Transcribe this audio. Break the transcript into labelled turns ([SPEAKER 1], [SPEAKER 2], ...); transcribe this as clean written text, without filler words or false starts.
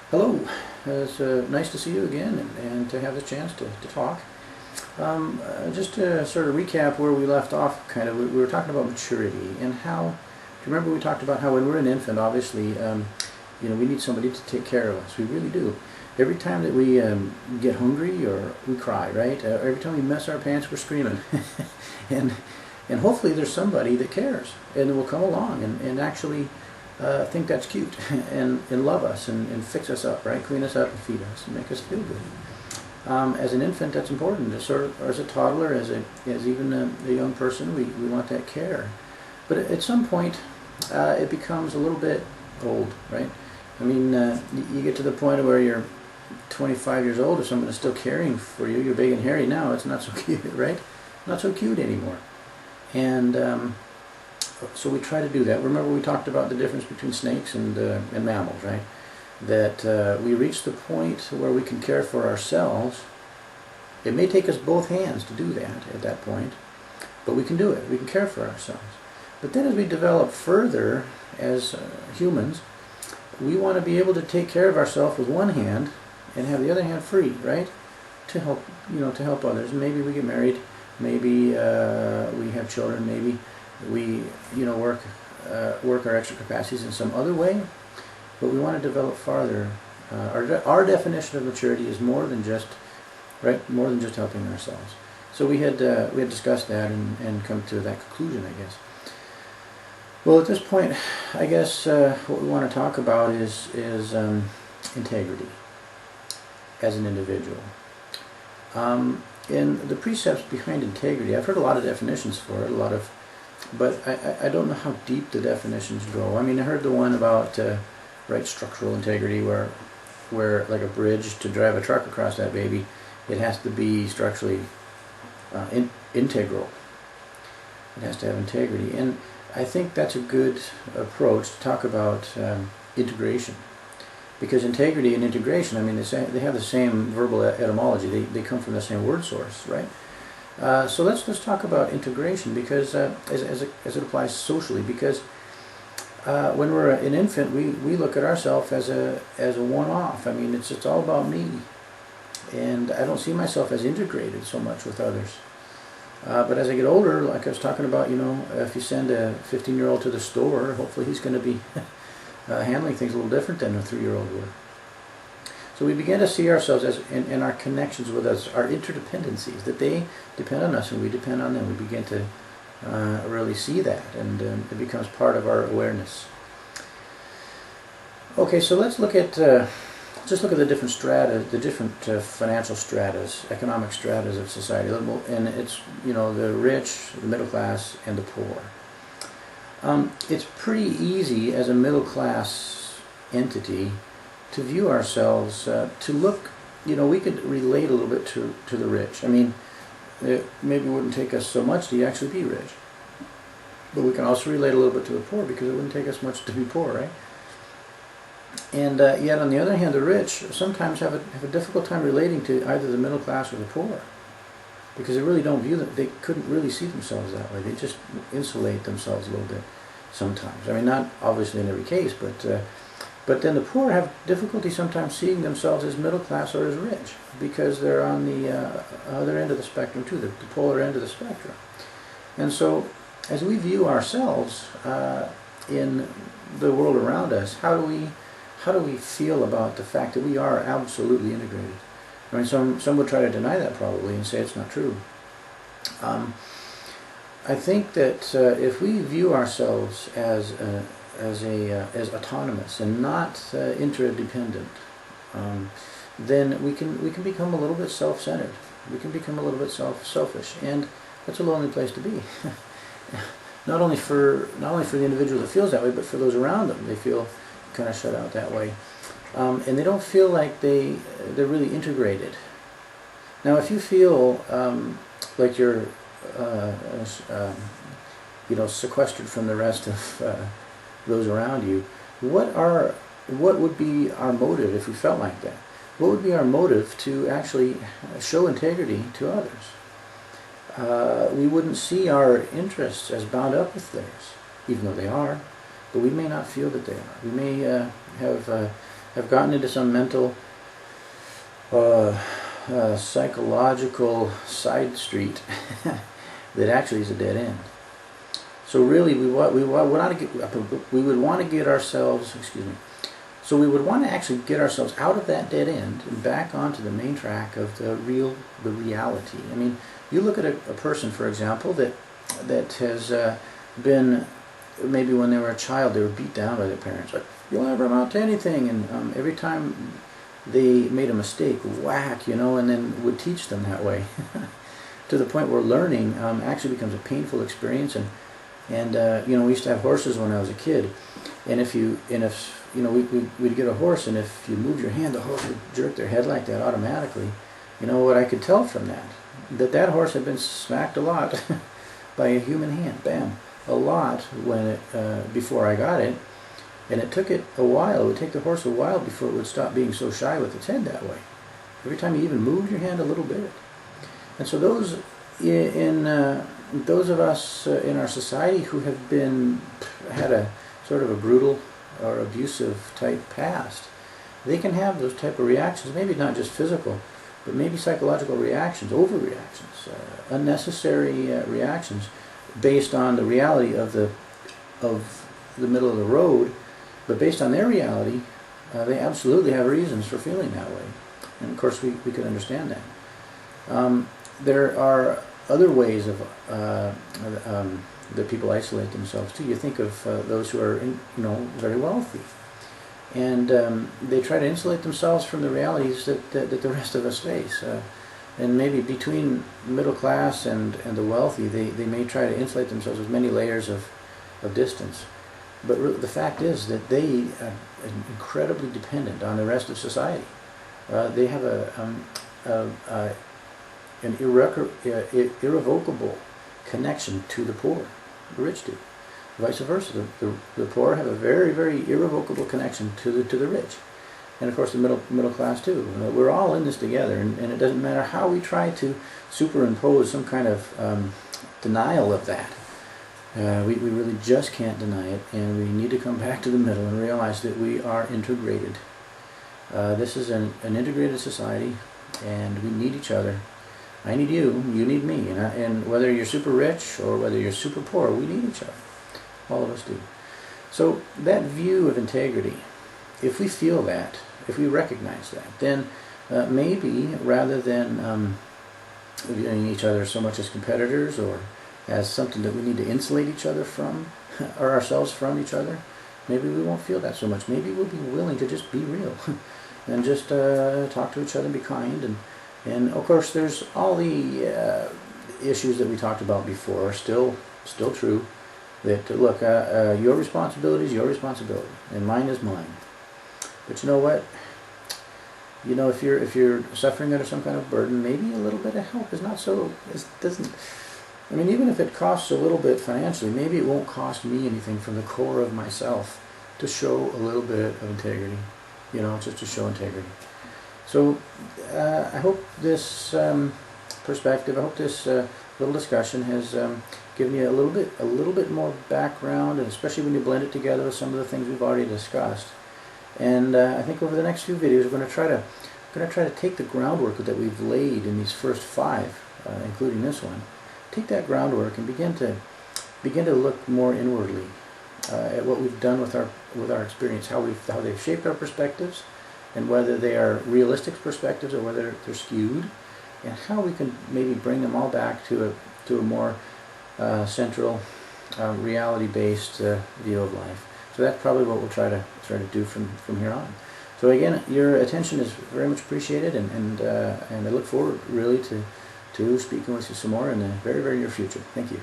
[SPEAKER 1] Hello, it's nice to see you again and to have the chance to talk. Just to sort of recap where we left off, we were talking about maturity and how, do you remember we talked about how when we're an infant, obviously, we need somebody to take care of us. We really do. Every time that we get hungry or we cry, right? Every time we mess our pants, we're screaming. and, and hopefully there's somebody that cares and will come along and actually think that's cute and love us and fix us up, right? Clean us up and feed us and make us feel good. As an infant, that's important. Or as a toddler, as even a young person, we want that care. But at some point, it becomes a little bit old, right? I mean, you get to the point where you're 25 years old, if someone is still caring for you, you're big and hairy now, it's not so cute, right? Not so cute anymore. And so we try to do that. Remember we talked about the difference between snakes and mammals, right? That we reach the point where we can care for ourselves. It may take us both hands to do that at that point, but we can do it. We can care for ourselves. But then as we develop further as humans, we want to be able to take care of ourselves with one hand and have the other hand free, right? To help, to help others. Maybe we get married. Maybe we have children. Maybe we work our extra capacities in some other way, but we want to develop farther. Our definition of maturity is more than just helping ourselves. So we had discussed that and come to that conclusion, I guess. Well, at this point, I guess what we want to talk about is integrity as an individual. In the precepts behind integrity, I've heard a lot of definitions for it, but I don't know how deep the definitions go. I mean, I heard the one about structural integrity, where like a bridge, to drive a truck across that baby, it has to be structurally integral. It has to have integrity, and I think that's a good approach to talk about integration, because integrity and integration, I mean, they have the same verbal etymology. They come from the same word source, right? So let's talk about integration, because as it applies socially, because when we're an infant, we look at ourselves as a one-off. I mean, it's all about me, and I don't see myself as integrated so much with others. But as I get older, like I was talking about, if you send a 15-year-old to the store, hopefully he's going to be handling things a little different than a 3-year-old would. So we begin to see ourselves as in our connections with us, our interdependencies, that they depend on us and we depend on them. We begin to really see that, and it becomes part of our awareness. Okay, so let's look at the different strata, the different financial stratas, economic stratas of society, and it's the rich, the middle class, and the poor. It's pretty easy as a middle class entity to view ourselves, to look, we could relate a little bit to the rich. I mean, it maybe wouldn't take us so much to actually be rich. But we can also relate a little bit to the poor, because it wouldn't take us much to be poor, right? And yet, on the other hand, the rich sometimes have a difficult time relating to either the middle class or the poor, because they really don't view them. They couldn't really see themselves that way. They just insulate themselves a little bit sometimes. I mean, not obviously in every case, but then the poor have difficulty sometimes seeing themselves as middle class or as rich, because they're on the other end of the spectrum too, the polar end of the spectrum. And so, as we view ourselves in the world around us, how do we feel about the fact that we are absolutely integrated? I mean, some would try to deny that probably and say it's not true. I think that if we view ourselves as autonomous and not interdependent, then we can become a little bit self-centered. We can become a little bit selfish, and that's a lonely place to be. not only for the individual that feels that way, but for those around them. They feel kind of shut out that way, and they don't feel like they're really integrated. Now, if you feel like you're sequestered from the rest of those around you, what would be our motive if we felt like that? What would be our motive to actually show integrity to others? We wouldn't see our interests as bound up with theirs, even though they are, but we may not feel that they are. We may have have gotten into some mental, psychological side street that actually is a dead end. So really, we would want to get ourselves, so we would want to actually get ourselves out of that dead end and back onto the main track of the reality. I mean, you look at a person, for example, that has been, maybe when they were a child, they were beat down by their parents. Like, you'll never amount to anything, and every time they made a mistake, whack, and then would teach them that way, to the point where learning actually becomes a painful experience. And we used to have horses when I was a kid, and if we'd get a horse, and if you moved your hand, the horse would jerk their head like that automatically. You know what I could tell from that horse had been smacked a lot by a human hand, bam, a lot when before I got it, and it took it a while. It would take the horse a while before it would stop being so shy with its head that way. Every time you even moved your hand a little bit. And so those of us in our society who have had a sort of a brutal or abusive type past, they can have those type of reactions, maybe not just physical, but maybe psychological reactions, overreactions, unnecessary reactions based on the reality of the middle of the road, but based on their reality, they absolutely have reasons for feeling that way. And of course we could understand that. There are other ways of that people isolate themselves too. You think of those who are very wealthy, and they try to insulate themselves from the realities that the rest of us face. And maybe between middle class and the wealthy, they may try to insulate themselves with many layers of distance. But the fact is that they are incredibly dependent on the rest of society. They have an irrevocable connection to the poor. The rich do. Vice versa. The poor have a very, very irrevocable connection to the rich. And of course the middle class too. We're all in this together, and it doesn't matter how we try to superimpose some kind of denial of that. We really just can't deny it, and we need to come back to the middle and realize that we are integrated. This is an integrated society, and we need each other. I need you, you need me, and whether you're super rich or whether you're super poor, we need each other. All of us do. So that view of integrity, if we feel that, if we recognize that, then maybe rather than viewing each other so much as competitors or as something that we need to insulate each other from, or ourselves from each other, maybe we won't feel that so much. Maybe we'll be willing to just be real and just talk to each other and be kind. And of course, there's all the issues that we talked about before, still true. That look, your responsibility is your responsibility, and mine is mine. But you know what? If you're suffering under some kind of burden, maybe a little bit of help is not so. Even if it costs a little bit financially, maybe it won't cost me anything from the core of myself to show a little bit of integrity. Just to show integrity. So I hope this perspective, I hope this little discussion has given you a little bit more background, and especially when you blend it together with some of the things we've already discussed. And I think over the next few videos, we're going to try to take the groundwork that we've laid in these first 5, including this one. Take that groundwork and begin to look more inwardly at what we've done with our experience, how they've shaped our perspectives, and whether they are realistic perspectives or whether they're skewed, and how we can maybe bring them all back to a more central, reality-based view of life. So that's probably what we'll try to do from here on. So again, your attention is very much appreciated, and I look forward really to speaking with you some more in the very, very near future. Thank you.